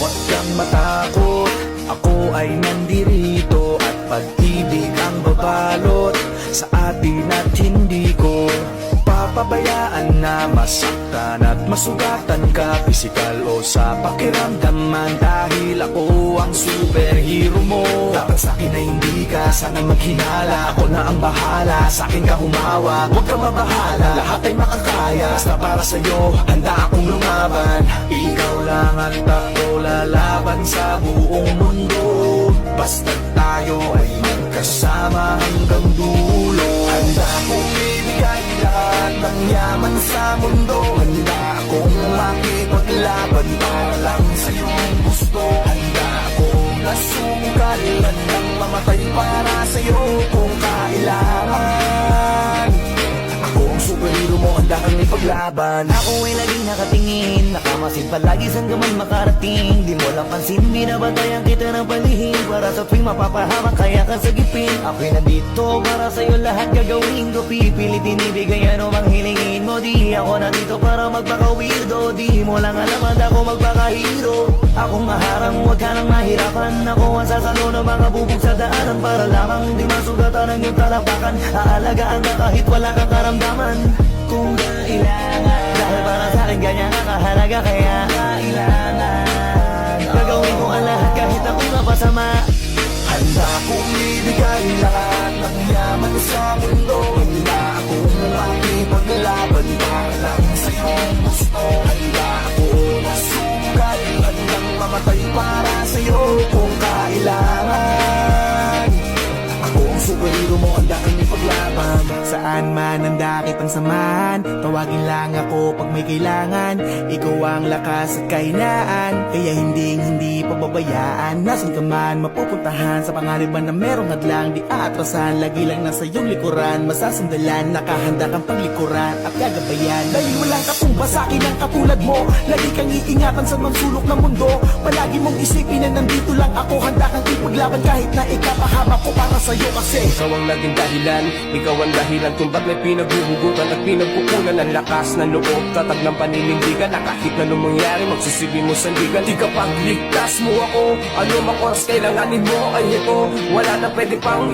Huwag kang matakot, ako ay nandirito, at pag-ibig ang babalot sa atin at hindi ko papabayaan na masaktan at masugatan ka, pisikal o sa pakiramdaman, dahil ako ang superhero mo. Dapat sa'kin na hindi ka sana maghinala, ako na ang bahala, sa'kin ka humawak, huwag ka mabahala, lahat ay makakaya, basta para sa'yo handa akong lumaban. Ikaw lang at ako lalaban sa buong mundo, basta tayo ay magkasama hanggang dulo. Handa akong ibigay lahat ng yaman sa mundo, handa akong makipaglaban para lang sa iyong gusto. Handa akong nasungkal, handang mamatay para sa iyo kung kailangan. Ako ang superhero mo, handa kang ipaglaban. Ako ay laging nakatingin, nakamasid palagi saan ka man makarating. Di mo lang pansin, binabatayan kita ng palihim, para sa tuwing mapapahamak kaya ka sagipin. Ako'y nandito para sa'yo, lahat gagawin ko, pipilitin ibigay ano mang hilingin mo. Di ako nandito para magpaka-weirdo, di mo lang alam at ako magpaka-hero. Akong aharang, huwag ka nang mahirapan, ako ang sasalo ng mga bubog sa daanan, para lamang di masugatan ang iyong talapakan. Aalagaan ka kahit wala kang karamdaman kung kailangan, dahil para sa'kin ganyan ang kahalaga, kaya kailangan gagawin ko ang lahat kahit ako'y mapasama. Handa kong ibigay lahat ng yaman sa mundo, handa akong makipaglaban para lang sa iyong gusto. Handa akong nasungkal, handang mamatay para sa iyo kung kailangan. Ako ang superhero mo, handa kang ipaglaban. Saan man handa kitang samahan, tawagin lang ako pag may kailangan. Ikaw ang lakas at kahinaan, kaya hindi pababayaan. Nasaan ka man mapupuntahan, sa pangaliban na merong hadlang, di aatrasan. Lagi lang nasa iyong likuran, masasandalan, nakahanda kang paglikuran at gagabayan. Dahil walang katumba sa akin ang katulad mo, lagi kang iingatan sa mansulok ng mundo. Palagi mong isipin na nandito lang ako, handa kang ipaglaban kahit na ikapahaba ko para sa'yo. Kasi ikaw ang naging dahilan, ikaw ang dahilan kung ba't may pinaghuhugutan at pinagkukunan ng lakas ng loob, tatag ng paninindigan, na kahit na anong mangyari magsisilbi mo sandigan. Di ka pagligtas mo ako, ano mang oras kailanganin mo ay ito, wala na pwede pang